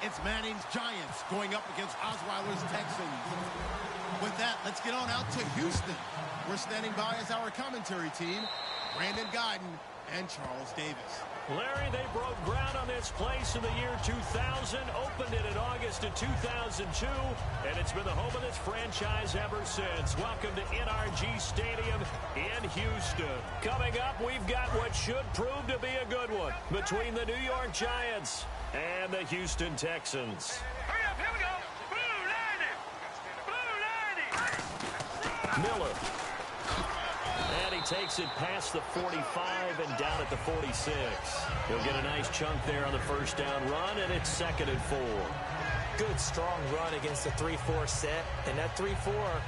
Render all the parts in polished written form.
It's Manning's Giants going up against Osweiler's Texans. With that, let's get on out to Houston. We're standing by as our commentary team, Brandon Guyton and Charles Davis. Larry, they broke ground on this place in the year 2000, opened it in August of 2002, and it's been the home of this franchise ever since. Welcome to NRG Stadium in Houston. Coming up, we've got what should prove to be a good one between the New York Giants and the Houston Texans. Hurry up, here we go. Blue line. Miller. And he takes it past the 45 and down at the 46. He'll get a nice chunk there on the first down run, and it's 2nd and 4. Good, strong run against the 3-4 set. And that 3-4,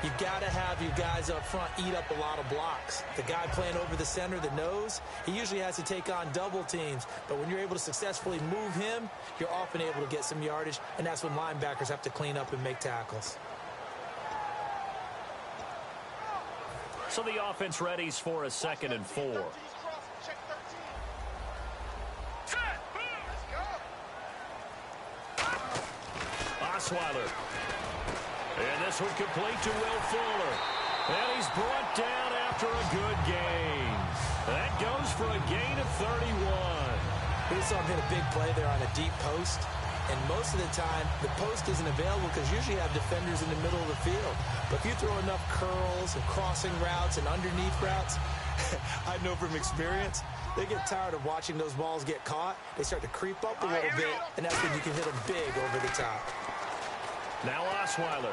you've got to have your guys up front eat up a lot of blocks. The guy playing over the center, the nose, he usually has to take on double teams. But when you're able to successfully move him, you're often able to get some yardage, and that's when linebackers have to clean up and make tackles. So the offense readies for a 2nd and 4. Osweiler. And this one complete to Will Fuller. And he's brought down after a good gain. That goes for a gain of 31. We saw him hit a big play there on a deep post. And most of the time, the post isn't available because usually you have defenders in the middle of the field. But if you throw enough curls and crossing routes and underneath routes, I know from experience, they get tired of watching those balls get caught. They start to creep up a little bit, and that's when you can hit them big over the top. Now Osweiler.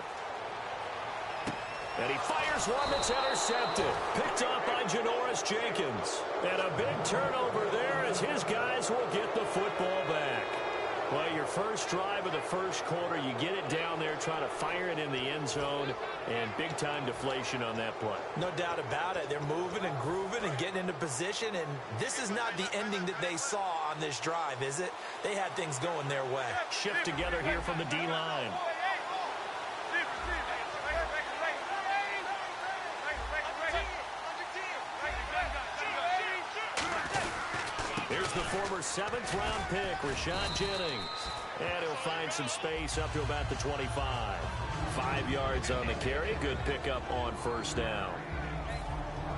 And he fires one that's intercepted. Picked up by Janoris Jenkins. And a big turnover there as his guys will get the football back. Well, your first drive of the first quarter, you get it down there, trying to fire it in the end zone, and big-time deflation on that play. No doubt about it. They're moving and grooving and getting into position, and this is not the ending that they saw on this drive, is it? They had things going their way. Shift together here from the D-line. Here's the former 7th-round pick, Rashad Jennings. And he'll find some space up to about the 25. 5 yards on the carry. Good pickup on first down.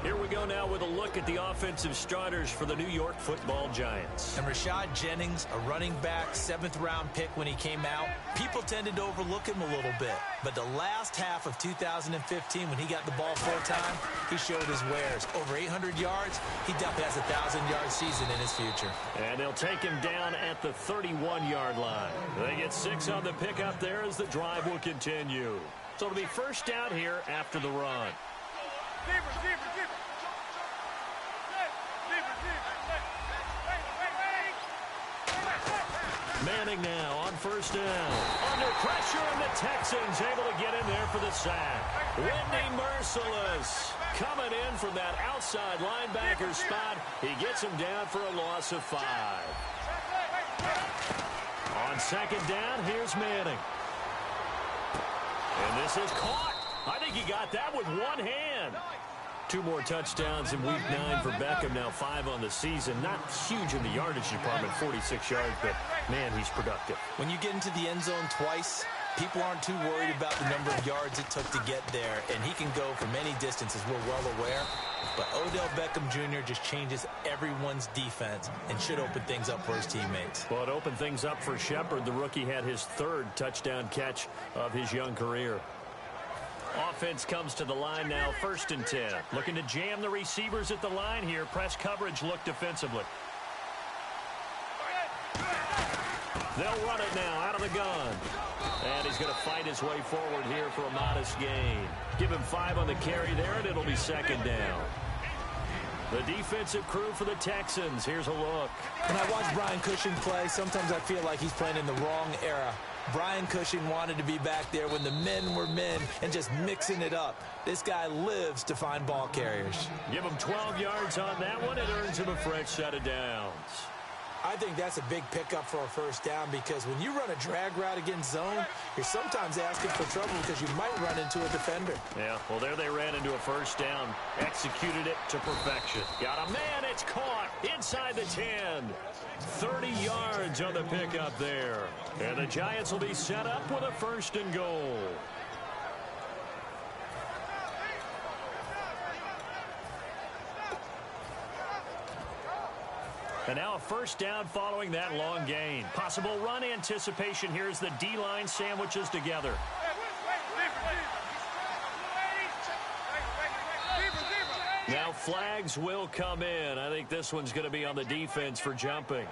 Here we go now with a look at the offensive starters for the New York Football Giants. And Rashad Jennings, a running back, 7th-round pick when he came out. People tended to overlook him a little bit. But the last half of 2015, when he got the ball full-time, he showed his wares. Over 800 yards, he definitely has a 1,000-yard season in his future. And they'll take him down at the 31-yard line. They get 6 on the pickup there as the drive will continue. So it'll be first down here after the run. Manning now on first down. Under pressure, and the Texans able to get in there for the sack. Whitney Merciless coming in from that outside linebacker spot. He gets him down for a loss of 5. On second down, here's Manning. And this is caught. I think he got that with one hand. 2 more touchdowns in Week 9 for Beckham. Now 5 on the season. Not huge in the yardage department, 46 yards, but, man, he's productive. When you get into the end zone twice, people aren't too worried about the number of yards it took to get there, and he can go from any distances, we're well aware. But Odell Beckham Jr. just changes everyone's defense and should open things up for his teammates. Well, it opened things up for Shepard. The rookie had his 3rd touchdown catch of his young career. Offense comes to the line now, 1st and 10. Looking to jam the receivers at the line here. Press coverage look defensively. They'll run it now out of the gun. And he's going to fight his way forward here for a modest gain. Give him 5 on the carry there, and it'll be 2nd down. The defensive crew for the Texans. Here's a look. When I watch Brian Cushing play, sometimes I feel like he's playing in the wrong era. Brian Cushing wanted to be back there when the men were men and just mixing it up. This guy lives to find ball carriers. Give him 12 yards on that one. It earns him a fresh set of downs. I think that's a big pickup for a first down because when you run a drag route against zone, you're sometimes asking for trouble because you might run into a defender. Yeah, well, there they ran into a first down. Executed it to perfection. Got a man, it's caught inside the 10. 30 yards on the pickup there. And the Giants will be set up with a first and goal. And now a first down following that long gain. Possible run anticipation here as the D-line sandwiches together. Now flags will come in. I think this one's going to be on the defense for jumping.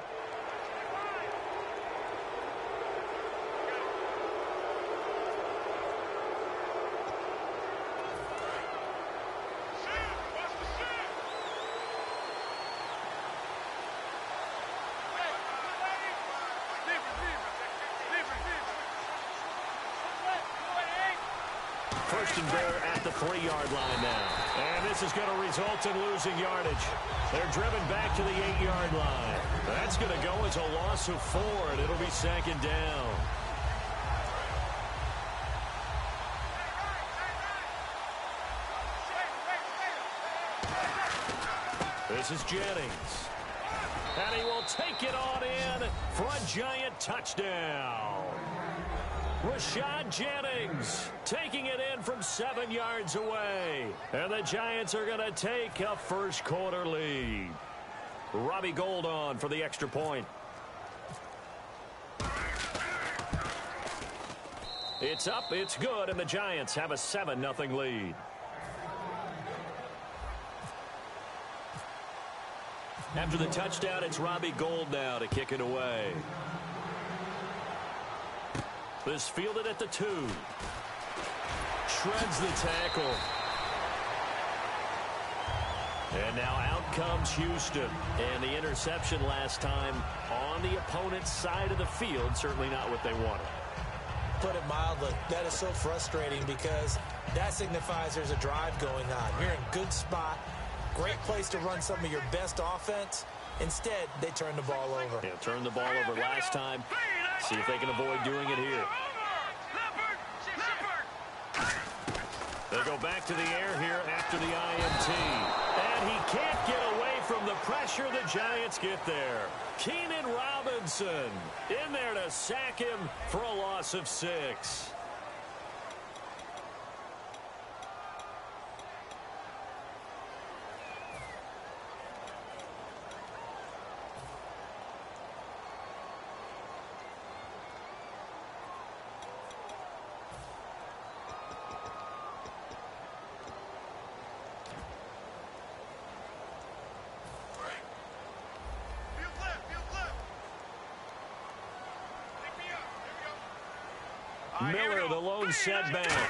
First and goal at the 3-yard line now. And this is going to result in losing yardage. They're driven back to the 8-yard line. That's going to go as a loss of 4, and it'll be second down. This is Jennings. And he will take it on in for a Giant touchdown. Rashad Jennings taking it in from 7 yards away. And the Giants are going to take a first quarter lead. Robbie Gould on for the extra point. It's up, it's good, and the Giants have a 7-0 lead. After the touchdown, it's Robbie Gould now to kick it away. This fielded at the 2. Shreds the tackle. And now out comes Houston. And the interception last time on the opponent's side of the field. Certainly not what they wanted. Put it mildly, that is so frustrating because that signifies there's a drive going on. You're in a good spot. Great place to run some of your best offense. Instead, they turn the ball over. Yeah, turned the ball over last time. See if they can avoid doing it here. They go back to the air here after the INT. And he can't get away from the pressure. The Giants get there. Keenan Robinson in there to sack him for a loss of 6. Miller, the lone setback.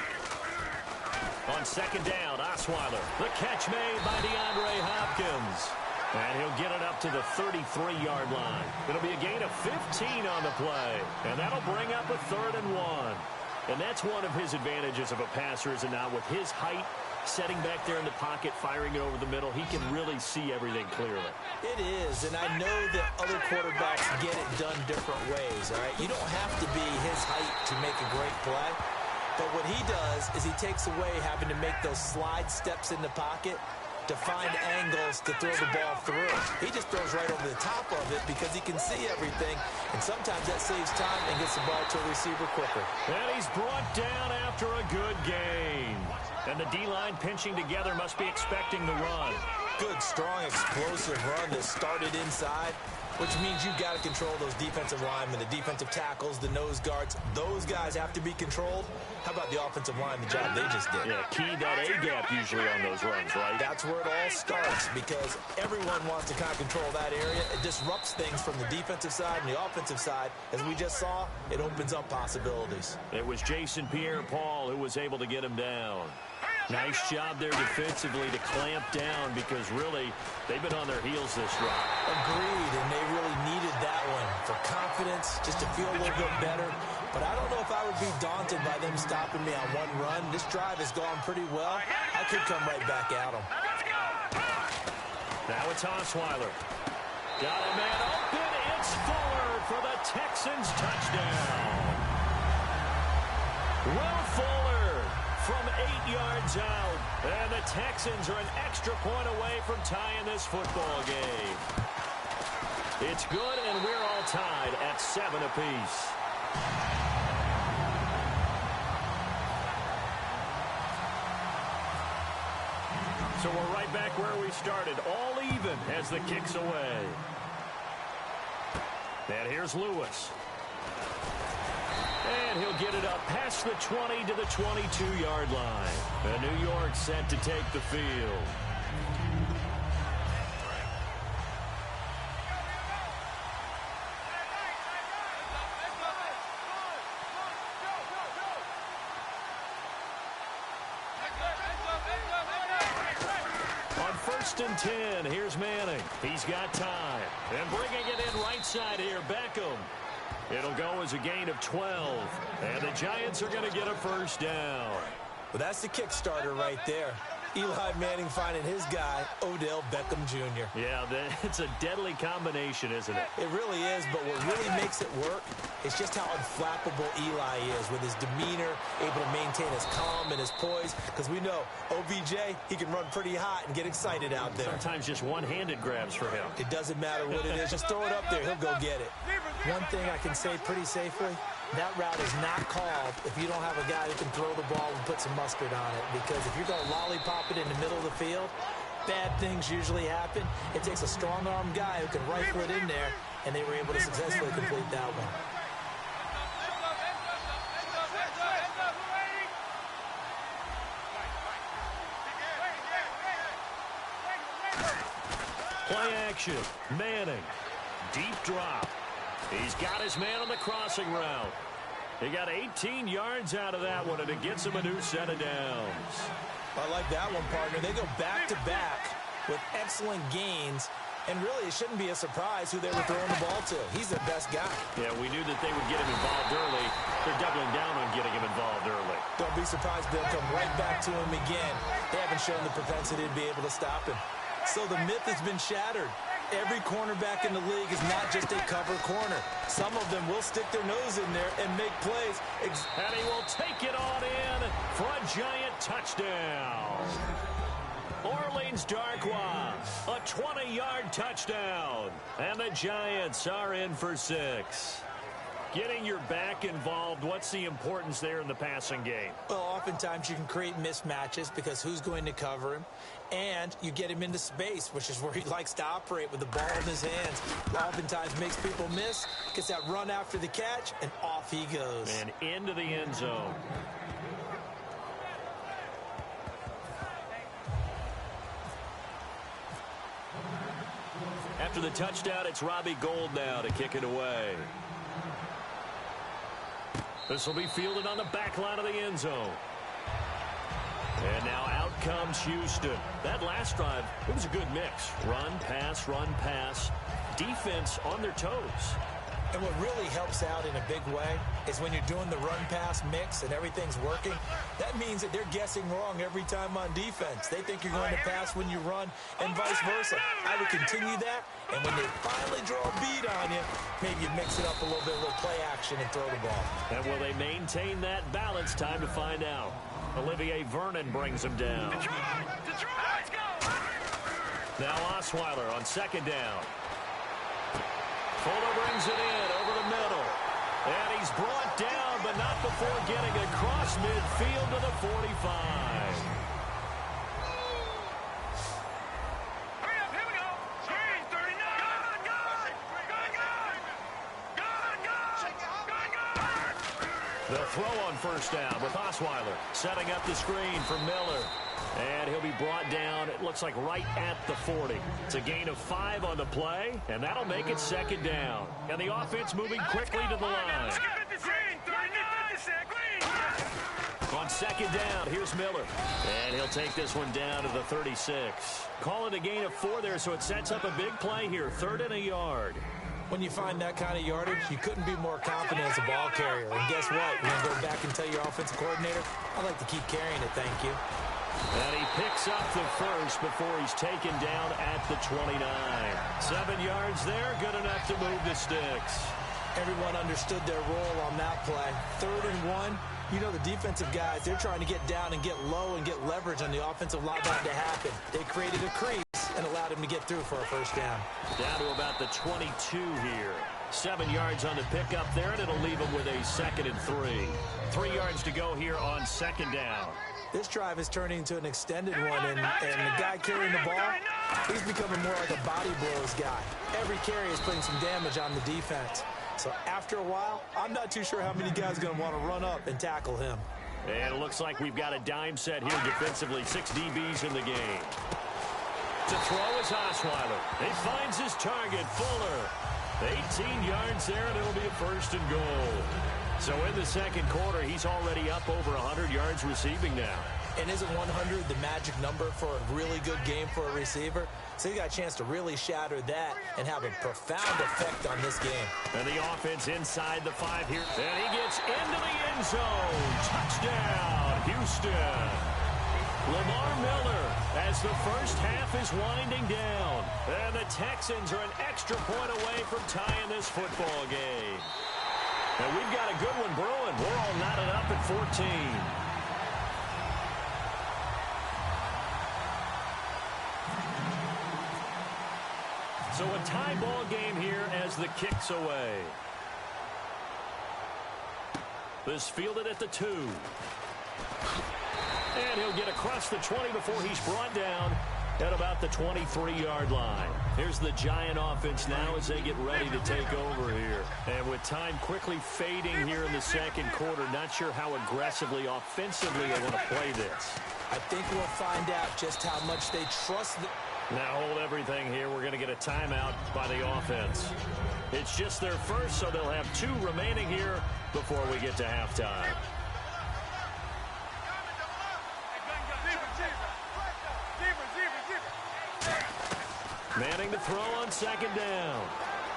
On second down, Osweiler. The catch made by DeAndre Hopkins. And he'll get it up to the 33-yard line. It'll be a gain of 15 on the play. And that'll bring up a 3rd and 1. And that's one of his advantages of a passer, is it not? With his height, setting back there in the pocket, firing it over the middle, he can really see everything clearly. It is, and I know that other quarterbacks get it done different ways, all right? You don't have to be his height to make a great play. But what he does is he takes away having to make those slide steps in the pocket to find angles to throw the ball through. He just throws right over the top of it because he can see everything, and sometimes that saves time and gets the ball to a receiver quicker. And he's brought down after a good gain. And the D-line pinching together must be expecting the run. Good, strong, explosive run that started inside, which means you've got to control those defensive linemen, the defensive tackles, the nose guards. Those guys have to be controlled. How about the offensive line, the job they just did? Yeah, key that A-gap usually on those runs, right? That's where it all starts because everyone wants to kind of control that area. It disrupts things from the defensive side and the offensive side. As we just saw, it opens up possibilities. It was Jason Pierre-Paul who was able to get him down. Nice job there defensively to clamp down because really they've been on their heels this drive. Agreed, and they really needed that one for confidence, just to feel a little bit better. But I don't know if I would be daunted by them stopping me on one run. This drive has gone pretty well. I could come right back at them. Now it's Osweiler. Got a man open It's Fuller for the Texans touchdown. Will Fuller from 8 yards out. And the Texans are an extra point away from tying this football game. It's good, and we're all tied at 7 apiece. So we're right back where we started, all even as the kick's away. And here's Lewis. And he'll get it up past the 20 to the 22-yard line. And New York set to take the field. On 1st and 10, here's Manning. He's got time. And bringing it in right side here, Beckham. It'll go as a gain of 12. And the Giants are going to get a first down. Well, that's the kick starter right there. Eli Manning finding his guy, Odell Beckham Jr. Yeah, it's a deadly combination, isn't it? It really is, but what really makes it work is just how unflappable Eli is with his demeanor, able to maintain his calm and his poise, because we know OBJ, he can run pretty hot and get excited out there. Sometimes just one-handed grabs for him. It doesn't matter what it is. Just throw it up there. He'll go get it. One thing I can say pretty safely, that route is not called if you don't have a guy who can throw the ball and put some mustard on it. Because if you're going to lollipop it in the middle of the field, bad things usually happen. It takes a strong-arm guy who can rifle it in there, and they were able to successfully complete that one. Play action. Manning. Deep drop. He's got his man on the crossing route. He got 18 yards out of that one, and it gets him a new set of downs. I like that one, partner. They go back-to-back with excellent gains, and really it shouldn't be a surprise who they were throwing the ball to. He's their best guy. Yeah, we knew that they would get him involved early. They're doubling down on getting him involved early. Don't be surprised they'll come right back to him again. They haven't shown the propensity to be able to stop him. So the myth has been shattered. Every cornerback in the league is not just a cover corner. Some of them will stick their nose in there and make plays. And he will take it on in for a giant touchdown. Orleans Darkwa, a 20-yard touchdown. And the Giants are in for 6. Getting your back involved, what's the importance there in the passing game? Well, oftentimes you can create mismatches because who's going to cover him? And you get him into space, which is where he likes to operate with the ball in his hands. Oftentimes makes people miss, gets that run after the catch, and off he goes. And into the end zone. After the touchdown, it's Robbie Gould now to kick it away. This will be fielded on the back line of the end zone. And now out comes Houston. That last drive, it was a good mix. Run, pass, defense on their toes. And what really helps out in a big way is when you're doing the run-pass mix and everything's working, that means that they're guessing wrong every time on defense. They think you're going to pass when you run and vice versa. I would continue that, and when they finally draw a bead on you, maybe you mix it up a little bit, a little play action, and throw the ball. And will they maintain that balance? Time to find out. Olivier Vernon brings him down. Detroit, let's go! Now Osweiler on 2nd down. Fuller brings it in over the middle. And he's brought down, but not before getting across midfield to the 45. Hurry up, here we go! Screen, 39! Gun! The throw on 1st down with Osweiler setting up the screen for Miller. And he'll be brought down, it looks like right at the 40. It's a gain of 5 on the play, and that'll make it 2nd down. And the offense moving quickly to the line. On 2nd down, here's Miller. And he'll take this one down to the 36. Call it a gain of 4 there, so it sets up a big play here. 3rd and a yard. When you find that kind of yardage, you couldn't be more confident as a ball carrier. And guess what? You're going to go back and tell your offensive coordinator, I'd like to keep carrying it, thank you. And he picks up the first before he's taken down at the 29. 7 yards there, good enough to move the sticks. Everyone understood their role on that play. 3rd and 1. You know the defensive guys, they're trying to get down and get low and get leverage on the offensive line that to happen. They created a crease and allowed him to get through for a first down. Down to about the 22 here. 7 yards on the pickup there, and it'll leave him with a 2nd and 3. 3 yards to go here on 2nd down. This drive is turning into an extended one, and the guy carrying the ball, he's becoming more like a body blows guy. Every carry is putting some damage on the defense. So after a while, I'm not too sure how many guys are going to want to run up and tackle him. And it looks like we've got a dime set here defensively. 6 DBs in the game. To throw is Osweiler. He finds his target, Fuller. 18 yards there, and it'll be a 1st and goal. So in the 2nd quarter, he's already up over 100 yards receiving now. And isn't 100 the magic number for a really good game for a receiver? So he got a chance to really shatter that and have a profound effect on this game. And the offense inside the 5 here. And he gets into the end zone. Touchdown, Houston. Lamar Miller as the first half is winding down. And the Texans are an extra point away from tying this football game. And we've got a good one brewing. We're all knotted up at 14. So a tie ball game here as the kick's away. This fielded at the 2. And he'll get across the 20 before he's brought down at about the 23-yard line. Here's the Giant offense now as they get ready to take over here. And with time quickly fading here in the 2nd quarter, not sure how aggressively, offensively they want to play this. I think we'll find out just how much they trust the... Now hold everything here. We're going to get a timeout by the offense. It's just their first, so they'll have 2 remaining here before we get to halftime. Manning to throw on 2nd down.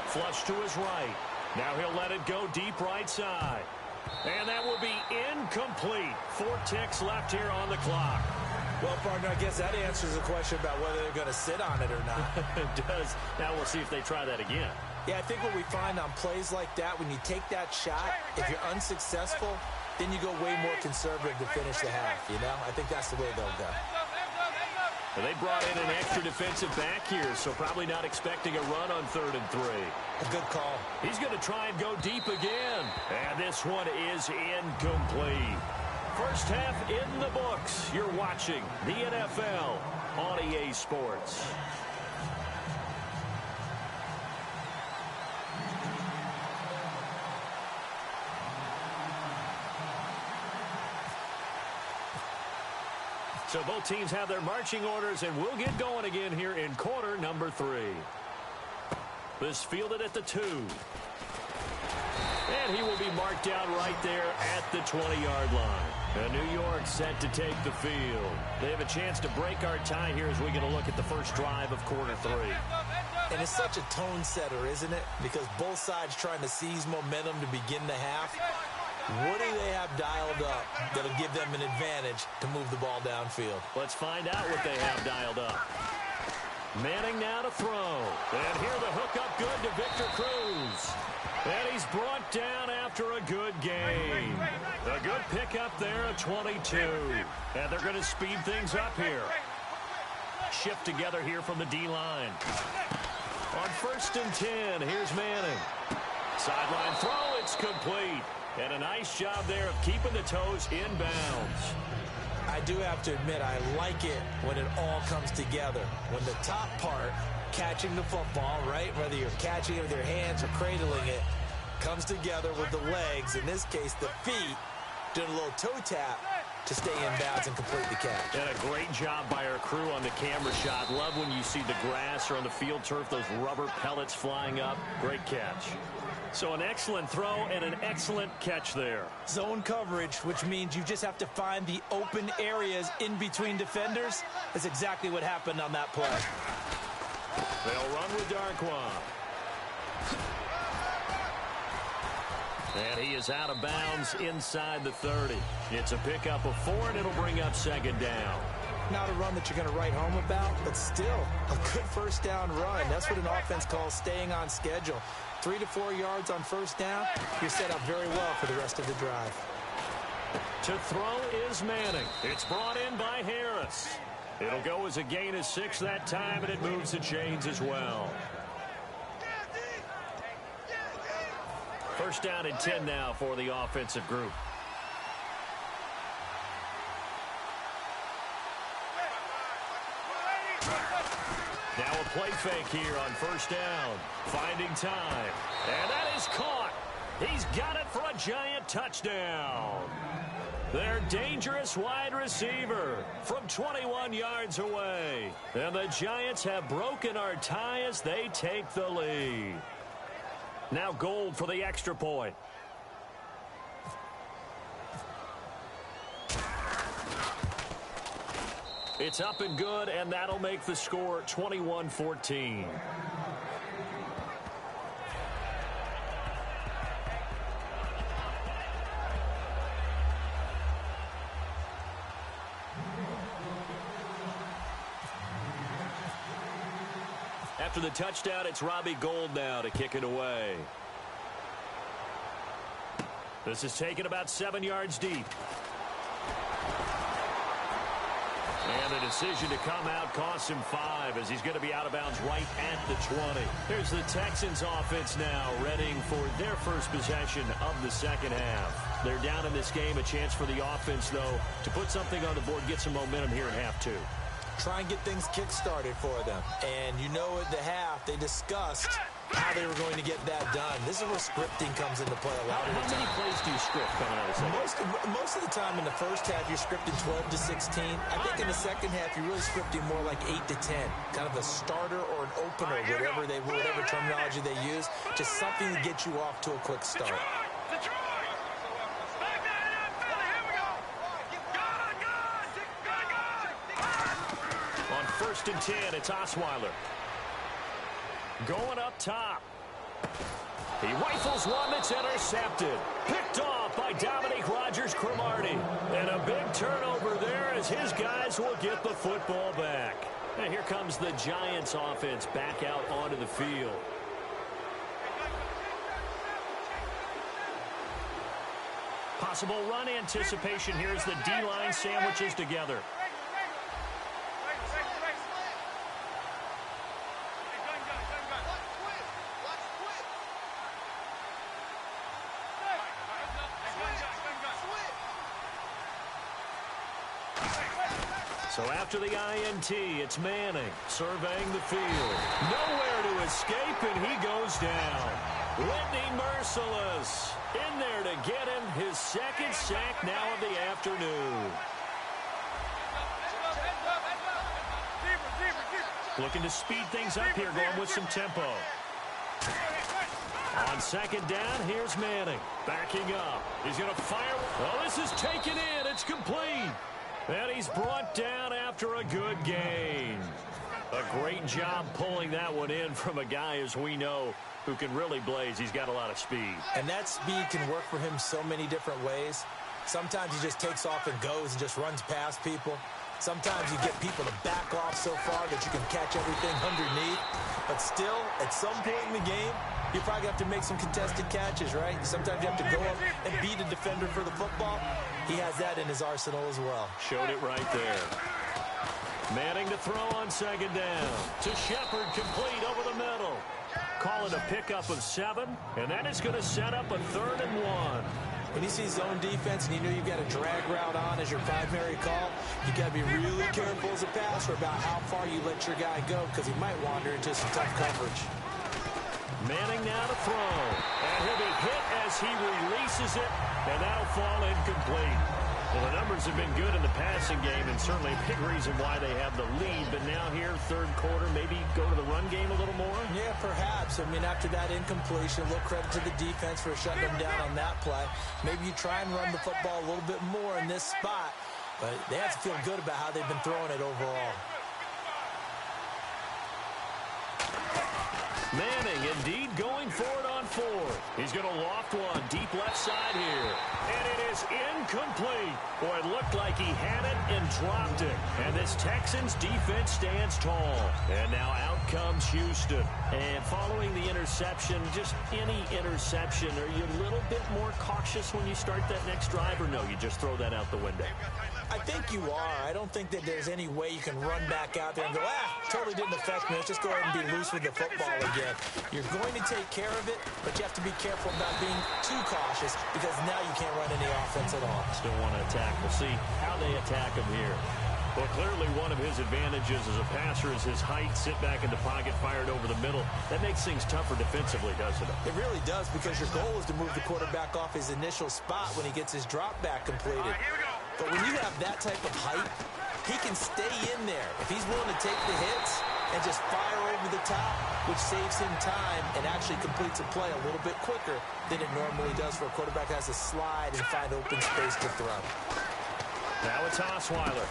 Flush to his right. Now he'll let it go deep right side. And that will be incomplete. 4 ticks left here on the clock. Well, partner, I guess that answers the question about whether they're going to sit on it or not. It does. Now we'll see if they try that again. Yeah, I think what we find on plays like that, when you take that shot, if you're unsuccessful, then you go way more conservative to finish the half, you know? I think that's the way they'll go. And they brought in an extra defensive back here, so probably not expecting a run on 3rd and 3. A good call. He's going to try and go deep again. And this one is incomplete. First half in the books. You're watching the NFL on EA Sports. So both teams have their marching orders, and we'll get going again here in quarter number 3. This fielded at the 2. And he will be marked down right there at the 20-yard line. And New York set to take the field. They have a chance to break our tie here as we get a look at the first drive of quarter 3. And it's such a tone setter, isn't it? Because both sides trying to seize momentum to begin the half. What do they have dialed up that'll give them an advantage to move the ball downfield? Let's find out what they have dialed up. Manning now to throw. And here the hookup good to Victor Cruz. And he's brought down after a good game. A good pickup there at 22. And they're going to speed things up here. Shift together here from the D-line. On 1st and 10, here's Manning. Sideline throw, it's complete. And a nice job there of keeping the toes in bounds. I do have to admit, I like it when it all comes together. When the top part, catching the football, right, whether you're catching it with your hands or cradling it, comes together with the legs, in this case the feet, doing a little toe tap to stay in bounds and complete the catch. And a great job by our crew on the camera shot. Love when you see the grass or on the field turf, those rubber pellets flying up. Great catch. So an excellent throw and an excellent catch there. Zone coverage, which means you just have to find the open areas in between defenders. That's exactly what happened on that play. They'll run with Darquan. And he is out of bounds inside the 30. It's a pickup of 4, and it'll bring up 2nd down. Not a run that you're going to write home about, but still a good first down run. That's what an offense calls staying on schedule. 3 to 4 yards on first down, you're set up very well for the rest of the drive. To throw is Manning. It's brought in by Harris. It'll go as a gain of 6 that time, and it moves the chains as well. First down and 10 now for the offensive group. Now a play fake here on first down. Finding time. And that is caught. He's got it for a giant touchdown. Their dangerous wide receiver from 21 yards away. And the Giants have broken our tie as they take the lead. Now Gold for the extra point. It's up and good, and that'll make the score 21-14. After the touchdown, it's Robbie Gould now to kick it away. This is taken about 7 yards deep. And the decision to come out costs him 5 as he's going to be out of bounds right at the 20. Here's the Texans offense now readying for their first possession of the second half. They're down in this game. A chance for the offense, though, to put something on the board, get some momentum here at half 2. Try and get things kick-started for them. And you know at the half, they discussed how they were going to get that done. This is where scripting comes into play a lot of the time. How many plays do you script coming out of the second? Most of the time in the first half, you're scripting 12 to 16. I think in the second half, you're really scripting more like 8 to 10. Kind of a starter or an opener, whatever terminology they use. Just something to get you off to a quick start. On first and 10, it's Osweiler. Going up top. He rifles one that's intercepted. Picked off by Dominique Rodgers-Cromartie. And a big turnover there as his guys will get the football back. And here comes the Giants offense back out onto the field. Possible run anticipation here as the D-line sandwiches together. So after the INT, it's Manning surveying the field. Nowhere to escape, and he goes down. Whitney Merciless in there to get him his second sack now of the afternoon. Looking to speed things up here, going with some tempo. On second down, here's Manning. Backing up. He's going to fire. Oh, this is taken in. It's complete. And he's brought down after a good gain. A great job pulling that one in from a guy, as we know, who can really blaze. He's got a lot of speed. And that speed can work for him so many different ways. Sometimes he just takes off and goes and just runs past people. Sometimes you get people to back off so far that you can catch everything underneath. But still, at some point in the game, you probably have to make some contested catches, right? Sometimes you have to go up and beat a defender for the football. He has that in his arsenal as well. Showed it right there. Manning to throw on second down. To Shepard, complete over the middle. Call it a pickup of 7, and that is going to set up a 3rd and 1. When you see zone defense and you know you've got a drag route on as your primary call, you got to be really careful as a passer about how far you let your guy go because he might wander into some tough coverage. Manning now to throw. And he'll be hit as he releases it, and that'll fall incomplete. Well, the numbers have been good in the passing game, and certainly a big reason why they have the lead. But now here, third quarter, maybe go to the run game a little more? Yeah, perhaps. I mean, after that incompletion, a little credit to the defense for shutting them down on that play. Maybe you try and run the football a little bit more in this spot, but they have to feel good about how they've been throwing it overall. Manning indeed going for it on 4th. He's going to loft one deep left side here. And it is incomplete. Boy, it looked like he had it and dropped it. And this Texans defense stands tall. And now out comes Houston. And following the interception, just any interception, are you a little bit more cautious when you start that next drive, or no, you just throw that out the window? I think you are. I don't think that there's any way you can run back out there and go, totally didn't affect me. Let's just go ahead and be loose with the football again. You're going to take care of it, but you have to be careful about being too cautious because now you can't run any offense at all. Still want to attack. We'll see how they attack him here. Well, clearly one of his advantages as a passer is his height, sit back in the pocket, fired over the middle. That makes things tougher defensively, doesn't it? It really does, because your goal is to move the quarterback off his initial spot when he gets his drop back completed. All right, here we go. But when you have that type of height, he can stay in there. If he's willing to take the hits and just fire over the top, which saves him time and actually completes a play a little bit quicker than it normally does for a quarterback that has to slide and find open space to throw. Now it's Osweiler.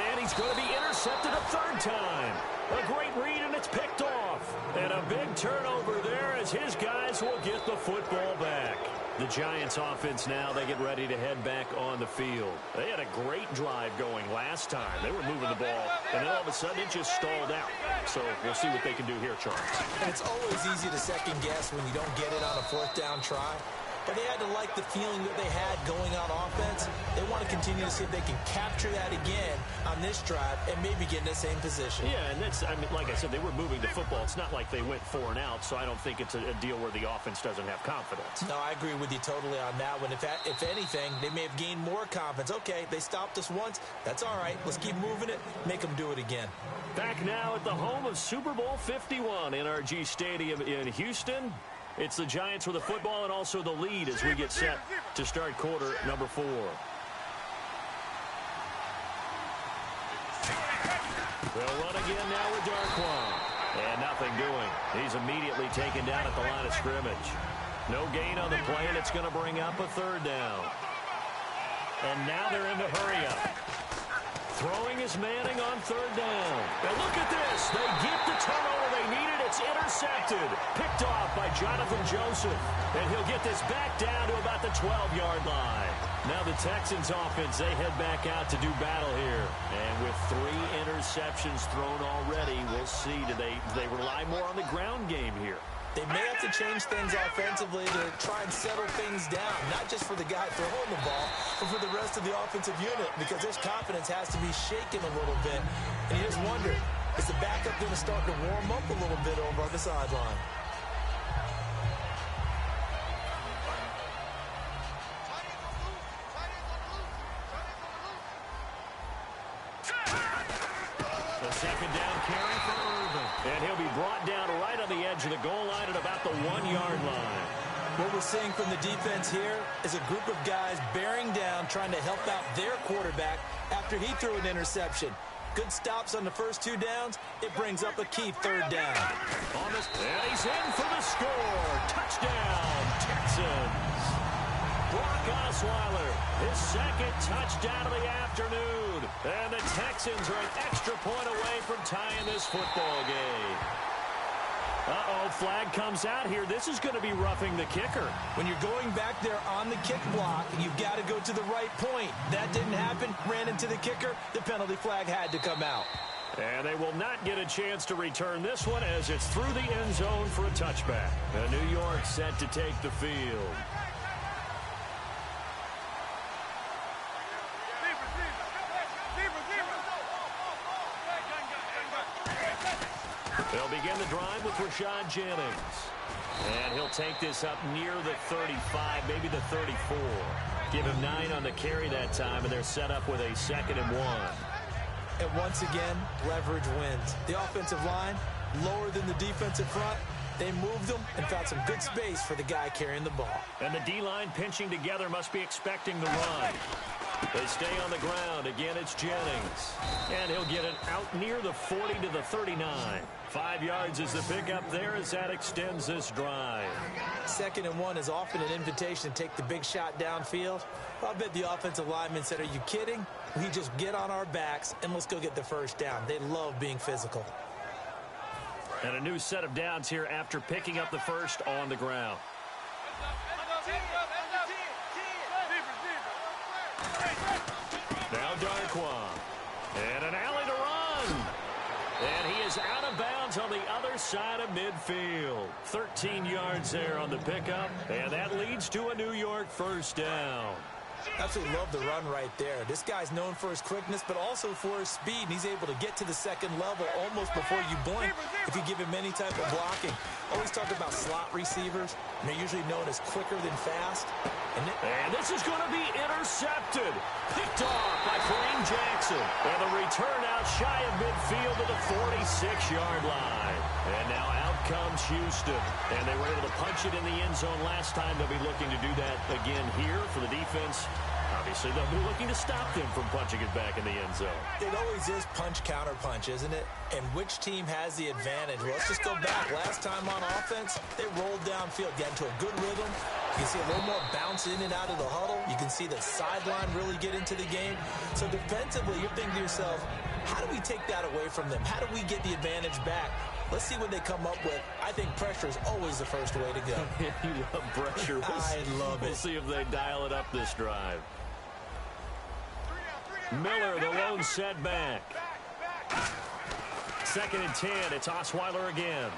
And he's going to be intercepted a third time. A great read, and it's picked off. And a big turnover there as his guys will get the football back. The Giants offense now, they get ready to head back on the field. They had a great drive going last time. They were moving the ball, and then all of a sudden it just stalled out. So we'll see what they can do here, Charles. And it's always easy to second guess when you don't get it on a fourth down try. But they had to like the feeling that they had going on offense. They want to continue to see if they can capture that again on this drive and maybe get in the same position. Yeah, and that's, I mean, like I said, they were moving the football. It's not like they went 4 and out, so I don't think it's a deal where the offense doesn't have confidence. No, I agree with you totally on that one. If anything, they may have gained more confidence. Okay, they stopped us once. That's all right. Let's keep moving it. Make them do it again. Back now at the home of Super Bowl 51, NRG Stadium in Houston. It's the Giants with the football and also the lead as we get set to start quarter number 4. They'll run again now with Darquan. And nothing doing. He's immediately taken down at the line of scrimmage. No gain on the play, and it's going to bring up a third down. And now they're in the hurry up. Throwing is Manning on third down. And look at this. They get the turnover they needed. It's intercepted. Picked off by Jonathan Joseph. And he'll get this back down to about the 12-yard line. Now the Texans offense, they head back out to do battle here. And with 3 interceptions thrown already, we'll see. Do they rely more on the ground game here? They may have to change things offensively to try and settle things down, not just for the guy throwing the ball, but for the rest of the offensive unit, because this confidence has to be shaken a little bit. And you just wonder, is the backup going to start to warm up a little bit over on the sideline? The second down carry for Irvin. And he'll be brought down right on the edge of the goal line at about the 1-yard line. What we're seeing from the defense here is a group of guys bearing down, trying to help out their quarterback after he threw an interception. Good stops on the first 2 downs. It brings up a key third down. And he's in for the score. Touchdown, Texans. Brock Osweiler, his second touchdown of the afternoon. And the Texans are an extra point away from tying this football game. Uh-oh, flag comes out here. This is going to be roughing the kicker. When you're going back there on the kick block, you've got to go to the right point. That didn't happen. Ran into the kicker. The penalty flag had to come out. And they will not get a chance to return this one as it's through the end zone for a touchback. New York set to take the field. They'll begin the drive with Rashad Jennings. And he'll take this up near the 35, maybe the 34. Give him 9 on the carry that time, and they're set up with a 2nd and 1. And once again, leverage wins. The offensive line, lower than the defensive front. They moved them and found some good space for the guy carrying the ball. And the D-line pinching together must be expecting the run. They stay on the ground. Again, it's Jennings. And he'll get it out near the 40 to the 39. 5 yards is the pickup there as that extends this drive. 2nd and 1 is often an invitation to take the big shot downfield. I bet the offensive lineman said, are you kidding? We just get on our backs and let's go get the first down. They love being physical. And a new set of downs here after picking up the first on the ground. side of midfield. 13 yards there on the pickup, and that leads to a New York first down. Absolutely love the run right there. This guy's known for his quickness, but also for his speed, and he's able to get to the second level almost before you blink if you give him any type of blocking. Always talk about slot receivers, and they're usually known as quicker than fast. And this is going to be intercepted. Picked off by Kareem Jackson. And the return out shy of midfield to the 46-yard line. And now out comes Houston. And they were able to punch it in the end zone last time. They'll be looking to do that again here for the defense. Obviously, they'll be looking to stop them from punching it back in the end zone. It always is punch-counter-punch, isn't it? And which team has the advantage? Well, let's just go back. Last time on offense, they rolled downfield, got into a good rhythm. You can see a little more bounce in and out of the huddle. You can see the sideline really get into the game. So defensively, you're thinking to yourself, how do we take that away from them? How do we get the advantage back? Let's see what they come up with. I think pressure is always the first way to go. You love pressure. I love it. We'll see if they dial it up this drive. Miller, the lone setback. 2nd and 10. It's Osweiler again.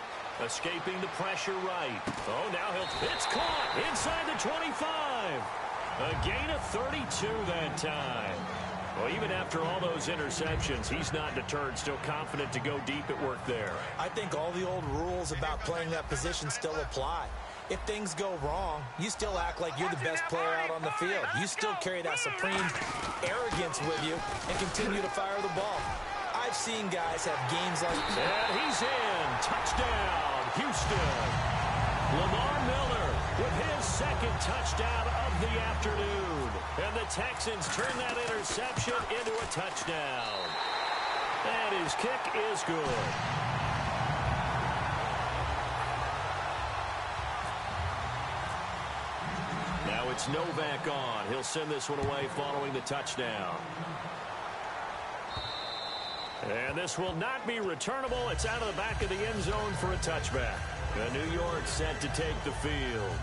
Escaping the pressure right. Oh, now it's caught inside the 25. A gain of 32 that time. Well, even after all those interceptions, he's not deterred, still confident to go deep at work there. I think all the old rules about playing that position still apply. If things go wrong, you still act like you're the best player out on the field. You still carry that supreme arrogance with you and continue to fire the ball. I've seen guys have games like that. And he's in. Touchdown, Houston. Lamar Miller with his 2nd touchdown of the afternoon. And the Texans turn that interception into a touchdown. And his kick is good. Now it's Novak on. He'll send this one away following the touchdown. And this will not be returnable. It's out of the back of the end zone for a touchback. And New York set to take the field.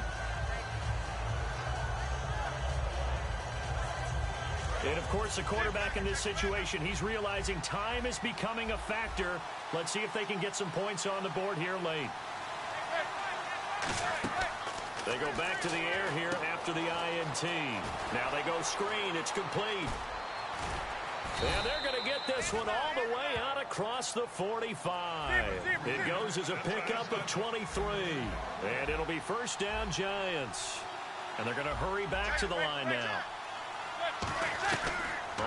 And, of course, the quarterback in this situation, he's realizing time is becoming a factor. Let's see if they can get some points on the board here late. They go back to the air here after the INT. Now they go screen. It's complete. And they're going to get this one all the way out across the 45. It goes as a pickup of 23. And it'll be first down Giants. And they're going to hurry back to the line now.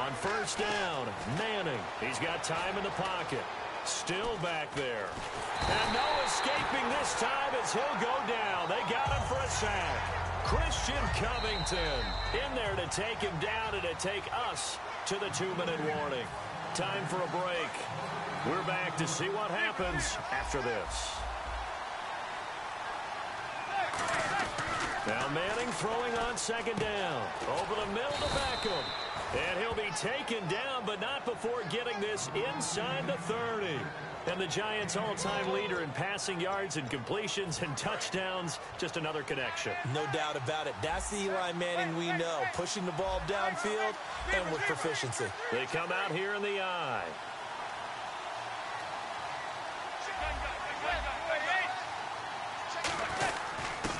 On first down, Manning. He's got time in the pocket. Still back there. And no escaping this time as he'll go down. They got him for a sack. Christian Covington in there to take him down and to take us to the 2-minute warning. Time for a break. We're back to see what happens after this. Now Manning throwing on 2nd down. Over the middle to Beckham. And he'll be taken down, but not before getting this inside the 30. And the Giants' all-time leader in passing yards and completions and touchdowns. Just another connection. No doubt about it. That's the Eli Manning we know. Pushing the ball downfield and with proficiency. They come out here in the eye.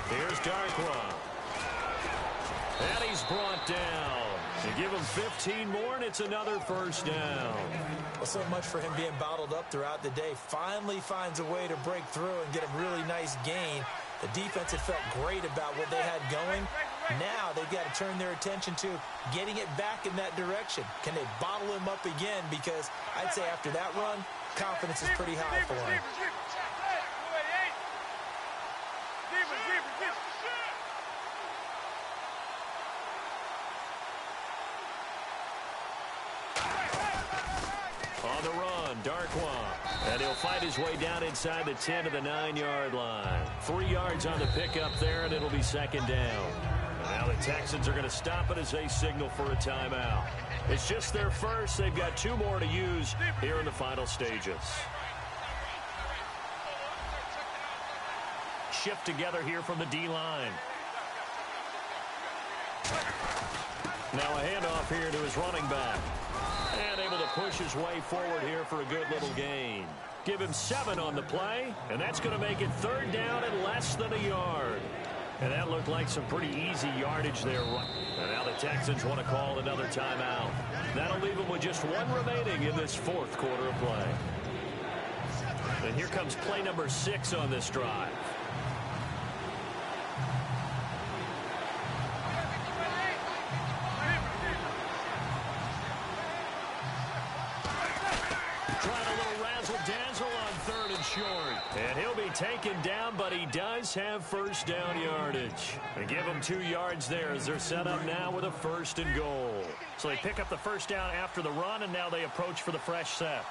Here's Darkwa. And he's brought down. You give him 15 more, and it's another first down. Well, so much for him being bottled up throughout the day. Finally finds a way to break through and get a really nice gain. The defense had felt great about what they had going. Now they've got to turn their attention to getting it back in that direction. Can they bottle him up again? Because I'd say after that run, confidence is pretty high for him. On the run, Darkwa. And he'll fight his way down inside the 10 to the 9-yard line. 3 yards on the pickup there, and it'll be 2nd down. And now the Texans are going to stop it as they signal for a timeout. It's just their first. They've got 2 more to use here in the final stages. Shift together here from the D-line. Now a handoff here to his running back. And able to push his way forward here for a good little gain. Give him 7 on the play, and that's going to make it 3rd down and less than a yard. And that looked like some pretty easy yardage there. And now the Texans want to call another timeout. That'll leave them with just 1 remaining in this 4th quarter of play. And here comes play number 6 on this drive. Trying a little razzle-dazzle on 3rd and short. And he'll be taken down, but he does have 1st down yardage. And give him 2 yards there as they're set up now with a 1st and goal. So they pick up the 1st down after the run, and now they approach for the fresh set.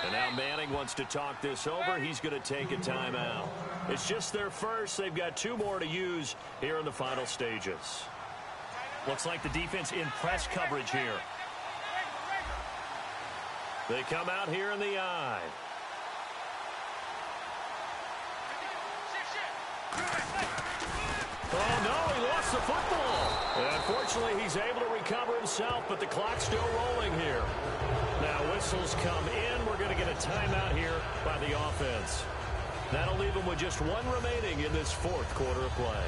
And now Manning wants to talk this over. He's going to take a timeout. It's just their first. They've got 2 more to use here in the final stages. Looks like the defense in press coverage here. They come out here in the I. Oh, no, he lost the football. And unfortunately, he's able to recover himself, but the clock's still rolling here. Now, whistles come in. We're going to get a timeout here by the offense. That'll leave them with just 1 remaining in this 4th quarter of play.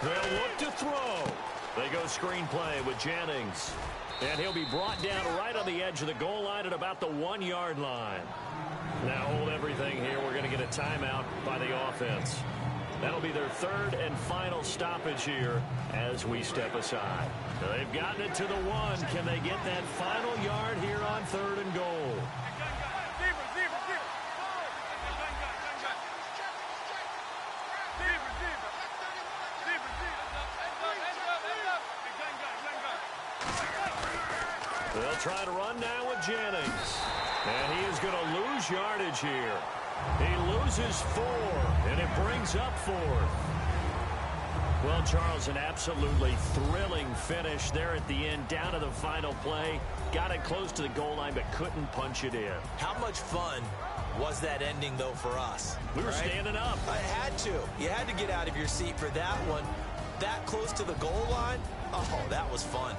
They'll look to throw. They go screenplay with Jennings. And he'll be brought down right on the edge of the goal line at about the 1-yard line. Now hold everything here. We're going to get a timeout by the offense. That'll be their 3rd and final stoppage here as we step aside. So they've gotten it to the 1. Can they get that final yard here on 3rd and goal? They'll try to run now with Jennings. And he is going to lose yardage here. He loses 4, and it brings up 4th. Well, Charles, an absolutely thrilling finish there at the end, down to the final play. Got it close to the goal line, but couldn't punch it in. How much fun was that ending, though, for us? We were standing up. I had to. You had to get out of your seat for that one. That close to the goal line? Oh, that was fun.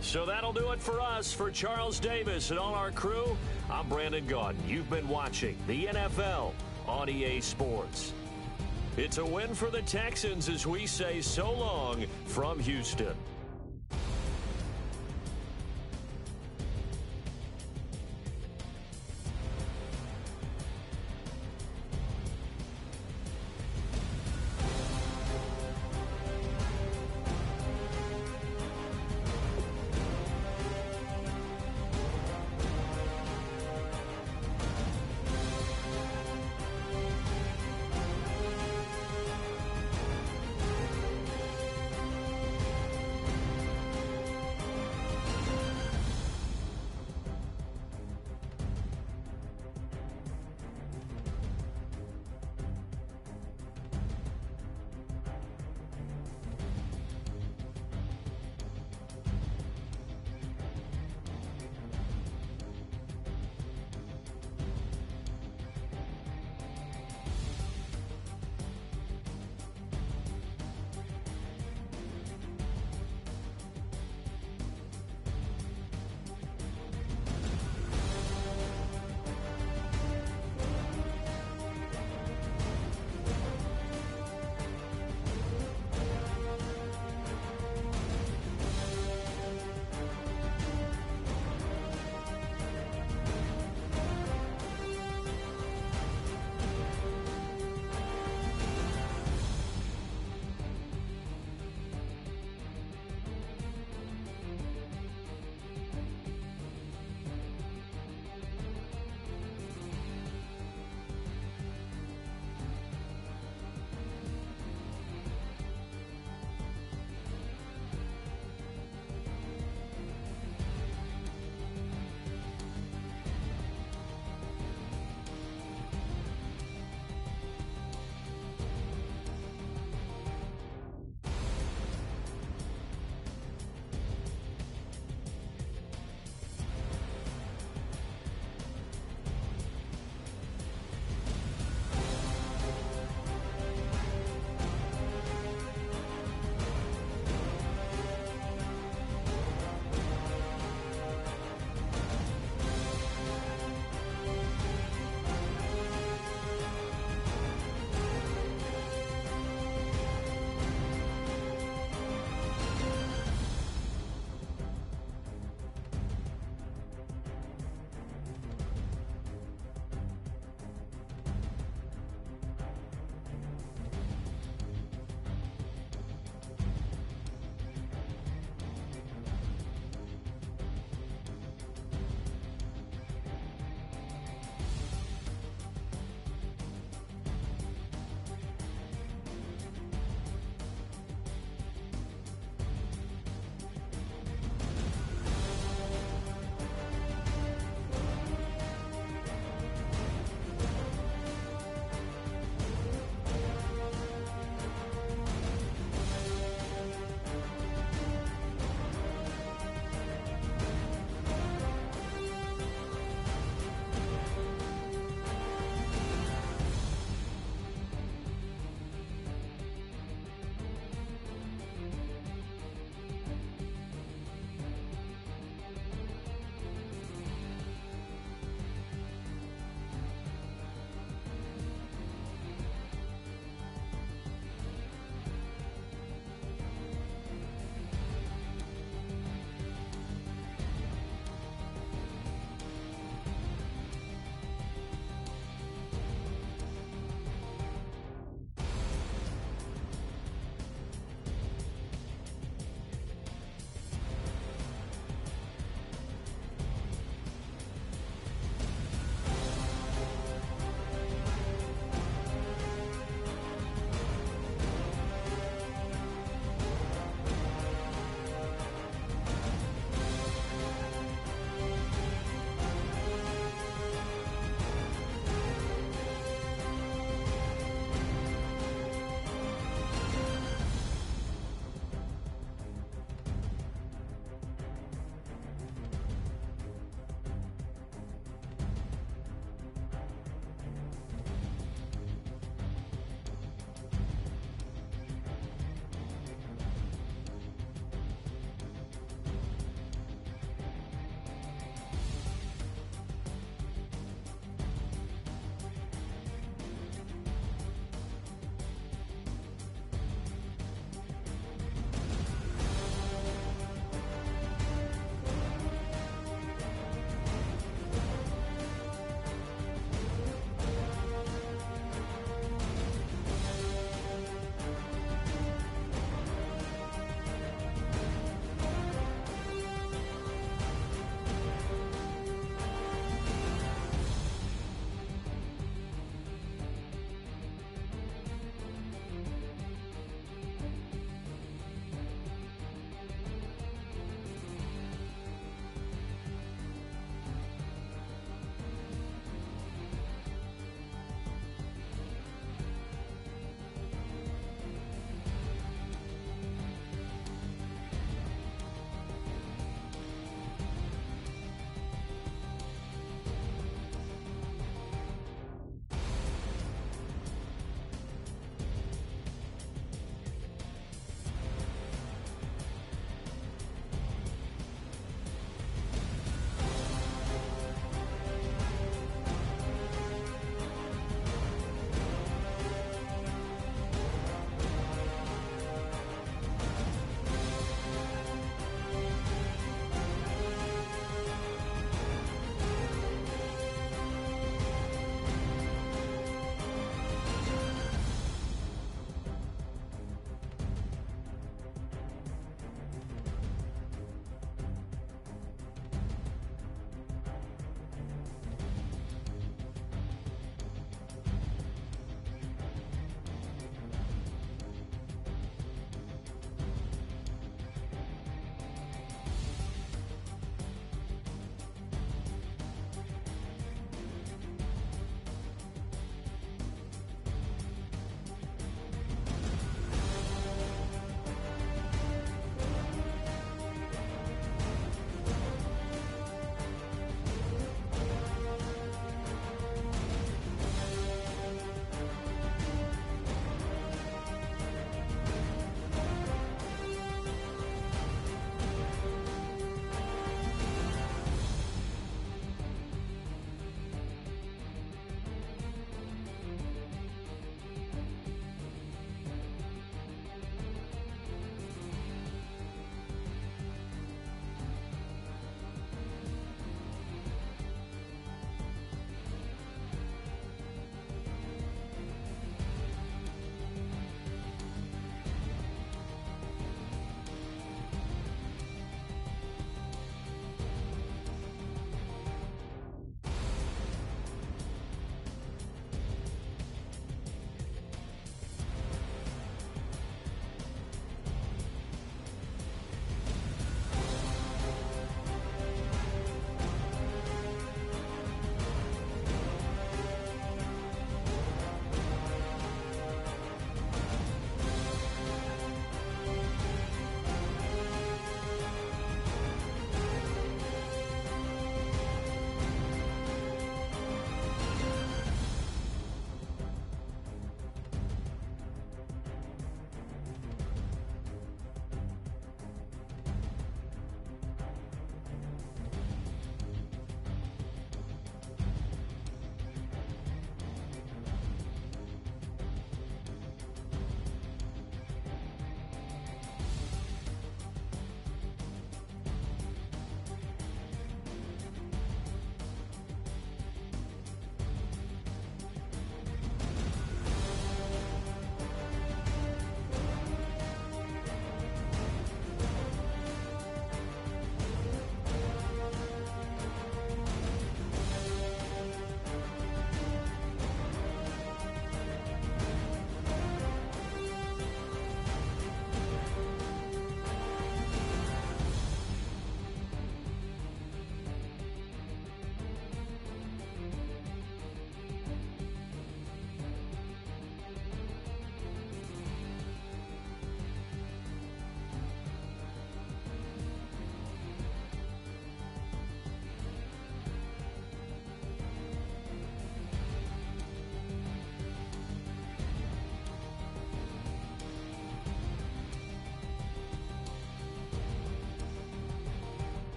So that'll do it for us. For Charles Davis and all our crew, I'm Brandon Gaudin. You've been watching the NFL on EA Sports. It's a win for the Texans as we say so long from Houston.